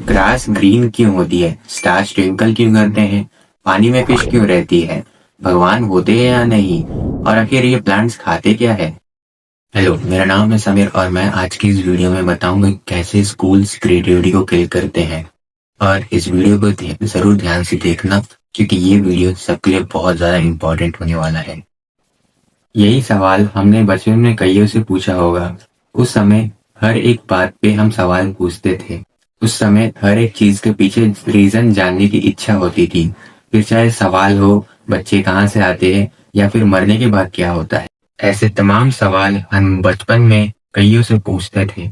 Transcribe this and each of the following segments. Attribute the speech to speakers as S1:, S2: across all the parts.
S1: Grass green क्यों होती है? स्टार्स ट्विंकल क्यों करते हैं? पानी में फिश क्यों रहती है? भगवान होते हैं या नहीं? और आखिर ये प्लांट्स खाते क्या है? हेलो, मेरा नाम है समीर और मैं आज की इस वीडियो में बताऊंगा कि कैसे स्कूल्स क्रिएटिविटी को किल करते हैं। और इस वीडियो को जरूर ध्यान से देखना, क्योंकि ये वीडियो सबके लिए बहुत ज्यादा इम्पोर्टेंट होने वाला है। यही सवाल हमने बचपन में कईयों से पूछा होगा। उस समय हर एक बात पे हम सवाल पूछते थे। उस समय हर एक चीज के पीछे रीजन जानने की इच्छा होती थी। फिर चाहे सवाल हो बच्चे कहाँ से आते हैं या फिर मरने के बाद क्या होता है। ऐसे तमाम सवाल हम बचपन में कईयों से पूछते थे।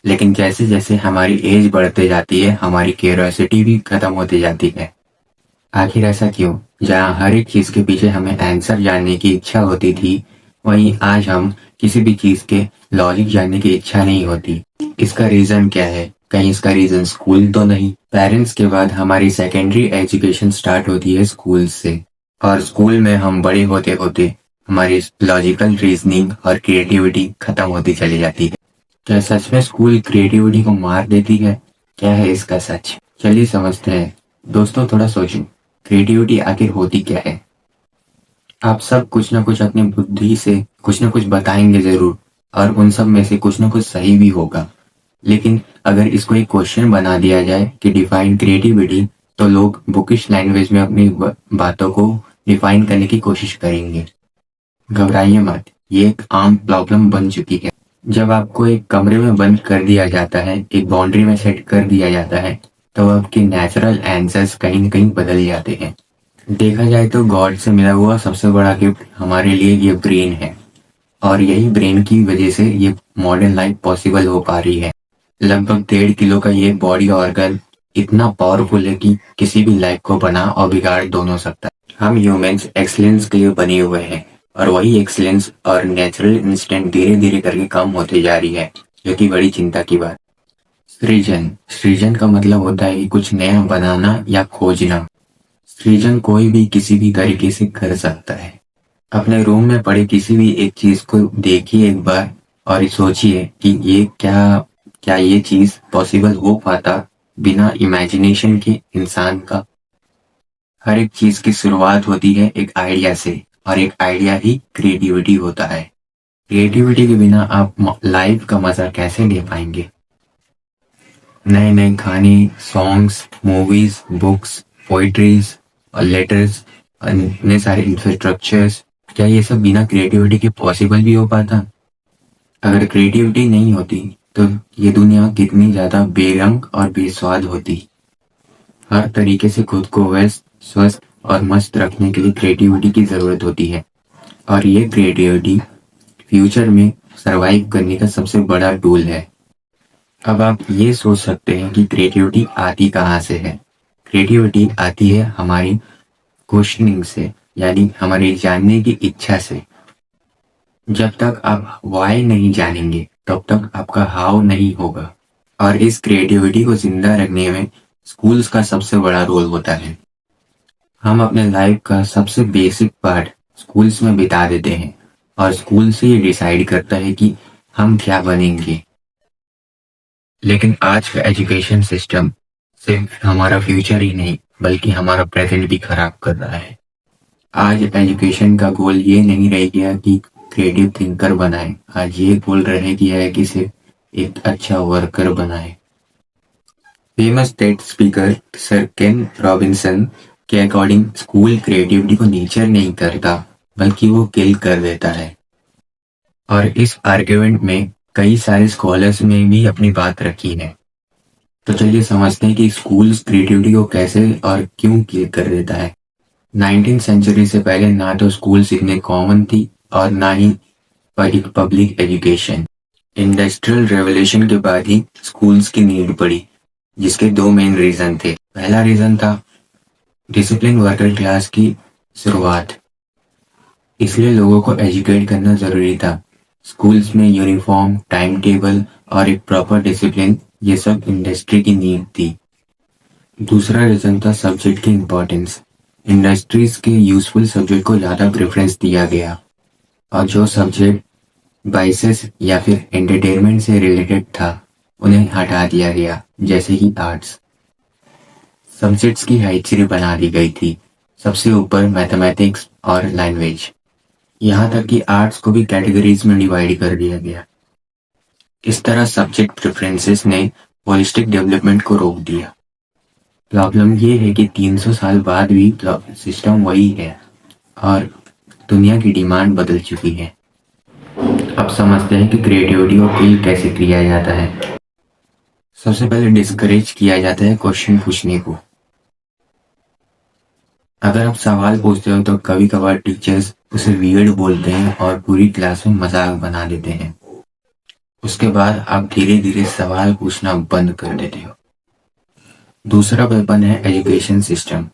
S1: लेकिन जैसे जैसे हमारी एज बढ़ते जाती है, हमारी क्यूरियोसिटी भी खत्म होती जाती है। आखिर ऐसा क्यों? जहाँ हर एक चीज के पीछे हमें आंसर जानने की इच्छा होती थी, वहीं आज हम किसी भी चीज के लॉजिक जानने की इच्छा नहीं होती। इसका रीजन क्या है? कहीं इसका रीजन स्कूल तो नहीं? पेरेंट्स के बाद हमारी सेकेंडरी एजुकेशन स्टार्ट होती है स्कूल से, और स्कूल में हम बड़े होते होते हमारी लॉजिकल रीजनिंग और क्रिएटिविटी खत्म होती चली जाती है। क्या सच में स्कूल क्रिएटिविटी को मार देती है? क्या है इसका सच? चलिए समझते हैं। दोस्तों, थोड़ा सोचो, क्रिएटिविटी आखिर होती क्या है? आप सब कुछ ना कुछ अपनी बुद्धि से कुछ ना कुछ बताएंगे जरूर, और उन सब में से कुछ ना कुछ सही भी होगा। लेकिन अगर इसको एक क्वेश्चन बना दिया जाए कि डिफाइन क्रिएटिविटी, तो लोग बुकिश लैंग्वेज में अपनी बातों को डिफाइन करने की कोशिश करेंगे। घबराइए मत, ये एक आम प्रॉब्लम बन चुकी है। जब आपको एक कमरे में बंद कर दिया जाता है, एक बाउंड्री में सेट कर दिया जाता है, तो आपके नेचुरल आंसर्स कहीं न कहीं बदल जाते हैं। देखा जाए तो गॉड से मिला हुआ सबसे बड़ा गिफ्ट हमारे लिए ये ब्रेन है, और यही ब्रेन की वजह से ये मॉडर्न लाइफ पॉसिबल हो पा रही है। लगभग 1.5 किलो का ये बॉडी ऑर्गन इतना पावरफुल है कि किसी भी लाइफ को बना और बिगाड़ दोनों सकता है। हम ह्यूमंस एक्सीलेंस के लिए बने हुए हैं, और वही एक्सीलेंस और नेचुरल इंस्टेंट धीरे धीरे करके कम होते जा रही है, जो कि बड़ी चिंता की बात। सृजन सृजन का मतलब होता है कि कुछ नया बनाना या खोजना। सृजन कोई भी किसी भी तरीके से कर सकता है। अपने रूम में पड़े किसी भी एक चीज को देखिए एक बार, और सोचिए कि ये क्या क्या ये चीज पॉसिबल हो पाता बिना इमेजिनेशन के इंसान का। हर एक चीज की शुरुआत होती है एक आइडिया से, और एक आइडिया ही क्रिएटिविटी होता है। क्रिएटिविटी के बिना आप लाइफ का मजा कैसे ले पाएंगे? नए नए खाने, सॉन्ग्स, मूवीज, बुक्स, पोइट्रीज और लेटर्स, इतने सारे इंफ्रास्ट्रक्चर्स, क्या ये सब बिना क्रिएटिविटी के पॉसिबल भी हो पाता? अगर क्रिएटिविटी नहीं होती तो ये दुनिया कितनी ज्यादा बेरंग और बेस्वाद होती। हर तरीके से खुद को व्यस्त, स्वस्थ और मस्त रखने के लिए क्रिएटिविटी की जरूरत होती है, और ये क्रिएटिविटी फ्यूचर में सरवाइव करने का सबसे बड़ा टूल है। अब आप ये सोच सकते हैं कि क्रिएटिविटी आती कहाँ से है। क्रिएटिविटी आती है हमारी क्वेश्चनिंग से, यानी हमारी जानने की इच्छा से। जब तक आप वाई नहीं जानेंगे, तब तक आपका हाउ नहीं होगा। और इस क्रिएटिविटी को जिंदा रखने में स्कूल्स का सबसे बड़ा रोल होता है। हम अपने लाइफ का सबसे बेसिक पार्ट स्कूल्स में बिता देते हैं, और स्कूल से ये डिसाइड करता है कि हम क्या बनेंगे। लेकिन आज का एजुकेशन सिस्टम सिर्फ हमारा फ्यूचर ही नहीं, बल्कि हमारा प्रेजेंट भी खराब कर रहा है। आज एजुकेशन का गोल ये नहीं रह गया कि क्रिएटिव थिंकर बनाए, आज ये गोल रह गया है कि सिर्फ एक अच्छा वर्कर बनाए। फेमस टेड स्पीकर सर केन रॉबिन्सन के अकॉर्डिंग स्कूल क्रिएटिविटी को नेचर नहीं करता, बल्कि वो किल कर देता है। और इस आर्ग्यूमेंट में कई सारे स्कॉलर्स ने भी अपनी बात रखी है। तो चलिए समझते हैं कि स्कूल्स क्रिएटिविटी को कैसे और क्यों किल कर देता है। 19th सेंचुरी से पहले ना तो स्कूल्स इतने कॉमन थी, और ना ही पब्लिक एजुकेशन। इंडस्ट्रियल रेवोल्यूशन के बाद ही स्कूल्स की नीड पड़ी, जिसके दो मेन रीजन थे। पहला रीजन था डिसिप्लिन वर्कर क्लास की शुरुआत, इसलिए लोगों को एजुकेट करना जरूरी था। स्कूल्स में यूनिफॉर्म, टाइम टेबल और एक प्रॉपर डिसिप्लिन, ये सब इंडस्ट्री की नीड थी। दूसरा रीजन था सब्जेक्ट की इम्पोर्टेंस। इंडस्ट्रीज के यूजफुल सब्जेक्ट को ज्यादा प्रेफरेंस दिया गया, और जो सब्जेक्ट बाइसेस या फिर एंटरटेनमेंट से रिलेटेड था, उन्हें हटा दिया गया, जैसे कि आर्ट्स। सब्जेक्ट्स की हाइचिरी बना दी गई थी, सबसे ऊपर मैथमेटिक्स और लैंग्वेज। यहाँ तक कि आर्ट्स को भी कैटेगरीज में डिवाइड कर दिया गया। इस तरह सब्जेक्ट प्रेफरेंसेस ने होलिस्टिक डेवलपमेंट को रोक दिया। प्रॉब्लम ये है कि 300 साल बाद भी सिस्टम वही है और दुनिया की डिमांड बदल चुकी है। अब समझते हैं कि क्रिएटिविटी को किल कैसे किया जाता है। सबसे पहले डिस्करेज किया जाता है क्वेश्चन पूछने को। अगर आप सवाल पूछते हो तो कभी कभार टीचर्स उसे वियर्ड बोलते हैं और पूरी क्लास में मजाक बना देते हैं। उसके बाद आप धीरे धीरे सवाल पूछना बंद कर देते हो। दूसरा वेपन है एजुकेशन सिस्टम।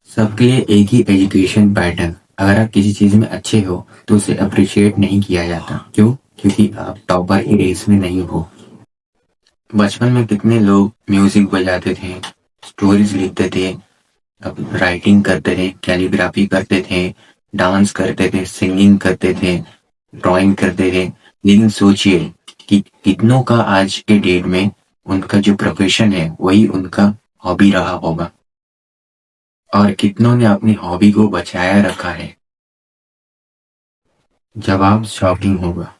S1: सबके लिए एक ही एजुकेशन पैटर्न। अगर आप किसी चीज में अच्छे हो तो उसे अप्रिशिएट नहीं किया जाता। क्यों? क्योंकि आप टॉपर की रेस में नहीं हो। बचपन में कितने लोग म्यूजिक बजाते थे, स्टोरीज लिखते थे, अब राइटिंग करते थे, कैलीग्राफी करते थे, डांस करते थे, सिंगिंग करते थे, ड्राइंग करते थे। लेकिन सोचिए कि कितनों का आज के डेट में उनका जो प्रोफेशन है वही उनका हॉबी रहा होगा और कितनों ने अपनी हॉबी को बचाया रखा है। जवाब शॉकिंग होगा।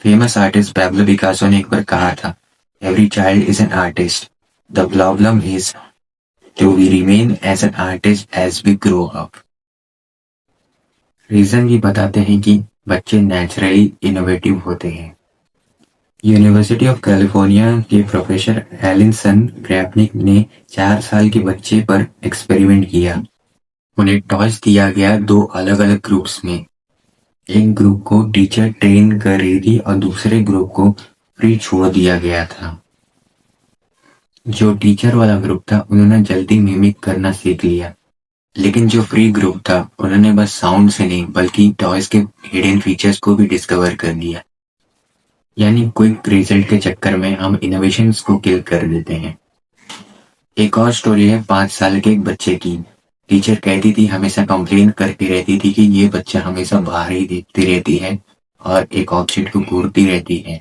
S1: फेमस आर्टिस्ट पैब्लो पिकासो ने एक बार कहा था, every child is an artist, the problem is to we remain as an artist as we grow up. Reason भी बताते हैं कि बच्चे नेचुरली इनोवेटिव होते हैं। यूनिवर्सिटी ऑफ कैलिफोर्निया के प्रोफेसर एलिसन ग्रैपनिक ने 4 साल के बच्चे पर एक्सपेरिमेंट किया। उन्हें टॉस दिया गया 2 अलग अलग ग्रुप्स में। एक ग्रुप को टीचर ट्रेन कर रही थी और दूसरे ग्रुप को फ्री छोड़ दिया गया था। जो टीचर वाला ग्रुप था उन्होंने जल्दी मिमिक करना सीख लिया, लेकिन जो फ्री ग्रुप था उन्होंने बस साउंड से नहीं बल्कि टॉयज के हिडन फीचर्स को भी डिस्कवर कर लिया। यानी क्विक रिजल्ट के चक्कर में हम इनोवेशंस को किल कर देते हैं। एक और स्टोरी है 5 साल के एक बच्चे की। टीचर कहती थी, हमेशा कंप्लेन करती रहती थी कि ये बच्चा हमेशा बाहर ही देखती रहती है और एक ऑब्जेक्ट को घूरती रहती है।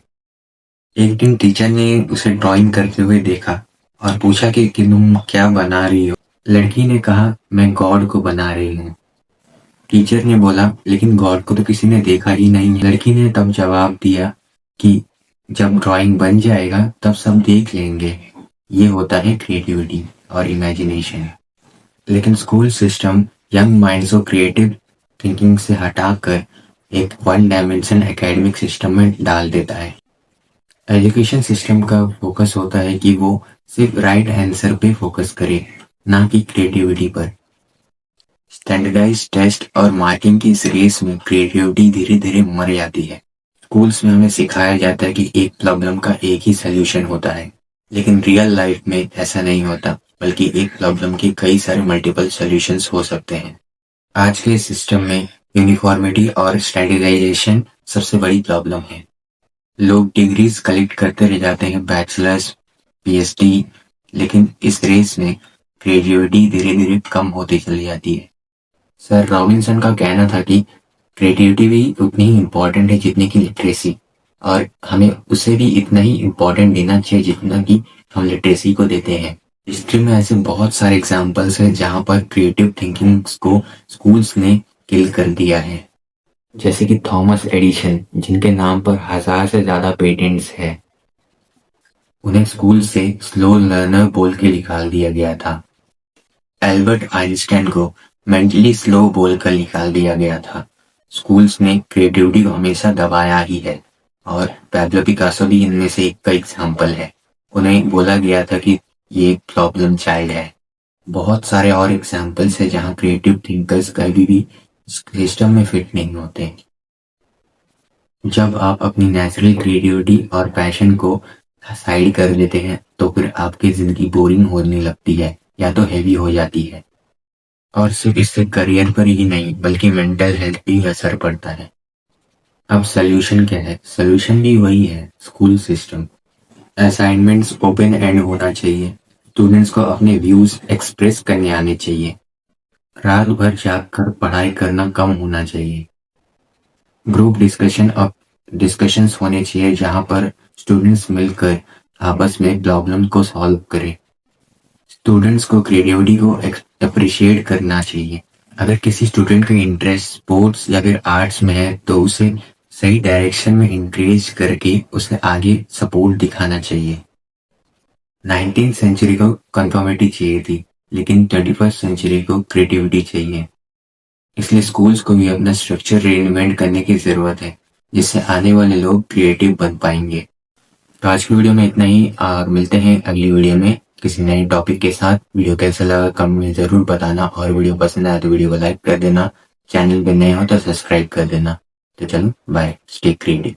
S1: एक दिन टीचर ने उसे ड्राइंग करते हुए देखा और पूछा कि तुम क्या बना रही हो। लड़की ने कहा, मैं गॉड को बना रही हूँ। टीचर ने बोला, लेकिन गॉड को तो किसी ने देखा ही नहीं है। लड़की ने तब जवाब दिया कि जब ड्राइंग बन जाएगा तब सब देख लेंगे। ये होता है क्रिएटिविटी और इमेजिनेशन। लेकिन स्कूल सिस्टम यंग माइंड्स को क्रिएटिव थिंकिंग से हटाकर एक 1 डायमेंशन एकेडमिक सिस्टम में डाल देता है। एजुकेशन सिस्टम का फोकस होता है कि वो सिर्फ राइट आंसर पे फोकस करे, ना कि क्रिएटिविटी पर। स्टैंडर्डाइज टेस्ट और मार्किंग की इस रेस में क्रिएटिविटी धीरे धीरे मर जाती है। स्कूल्स में हमें सिखाया जाता है कि एक प्रॉब्लम का एक ही सलूशन होता है, लेकिन रियल लाइफ में ऐसा नहीं होता, बल्कि एक प्रॉब्लम के कई सारे मल्टीपल सॉल्यूशंस हो सकते हैं। आज के सिस्टम में यूनिफॉर्मिटी और स्टैंडर्डाइजेशन सबसे बड़ी प्रॉब्लम है। लोग डिग्रीज कलेक्ट करते रह जाते हैं, बैचलर्स, पीएचडी, लेकिन इस रेस में क्रिएटिविटी धीरे धीरे कम होती चली जाती है। सर रॉबिन्सन का कहना था कि क्रिएटिविटी भी उतनी ही इम्पोर्टेंट है जितनी की लिटरेसी, और हमें उसे भी इतना ही इम्पोर्टेंट देना चाहिए जितना कि हम लिटरेसी को देते हैं। हिस्ट्री में ऐसे बहुत सारे एग्जाम्पल्स हैं जहाँ पर क्रिएटिव थिंकिंग को स्कूल्स ने किल कर दिया है, जैसे कि थॉमस एडिसन, जिनके नाम पर 1000 से ज्यादा पेटेंट्स है। उन्हें स्कूल से स्लो लर्नर बोल के निकाल दिया गया था। एल्बर्ट आइंस्टाइन को मेंटली स्लो बोलकर निकाल दिया गया था। स्कूल्स ने क्रिएटिविटी को हमेशा दबाया ही है, और पैब्लो पिकासो भी इनमें से एक का एग्जाम्पल है। उन्हें बोला गया था कि ये एक प्रॉब्लम चाइल्ड है। बहुत सारे और एग्जाम्पल्स है जहाँ क्रिएटिव थिंकर्स कभी भी सिस्टम में फिट नहीं होते। जब आप अपनी नेचुरल क्रिएटिविटी और पैशन को साइड कर देते हैं तो फिर आपकी जिंदगी बोरिंग होने लगती है या तो हैवी हो जाती है, और सिर्फ इससे करियर पर ही नहीं बल्कि मेंटल हेल्थ भी असर पड़ता है। अब सोल्यूशन क्या है? सोल्यूशन भी वही है, school system. Assignments open and होना चाहिए। स्टूडेंट्स को अपने व्यूज एक्सप्रेस करने आने चाहिए। रात भर जागकर पढ़ाई करना कम होना चाहिए। ग्रुप डिस्कशंस होने चाहिए जहां पर स्टूडेंट्स मिलकर आपस में प्रॉब्लम को सॉल्व करें। स्टूडेंट्स को क्रिएटिविटी को अप्रिशिएट करना चाहिए। अगर किसी स्टूडेंट का इंटरेस्ट स्पोर्ट्स या फिर आर्ट्स में है तो उसे सही डायरेक्शन में इंकरेज करके उसे आगे सपोर्ट दिखाना चाहिए। 19th सेंचुरी को कंफर्मिटी चाहिए थी, लेकिन 21st सेंचुरी को क्रिएटिविटी चाहिए। इसलिए स्कूल्स को भी अपना स्ट्रक्चर रीइन्वेंट करने की जरूरत है, जिससे आने वाले लोग क्रिएटिव बन पाएंगे। तो आज की वीडियो में इतना ही, और मिलते हैं अगली वीडियो में किसी नए टॉपिक के साथ। वीडियो कैसा लगा कमेंट में जरूर बताना, और वीडियो पसंद आया तो वीडियो को लाइक कर देना, चैनल पे नए हो तो सब्सक्राइब कर देना। तो चलो बाय, स्टे क्रिएटिव।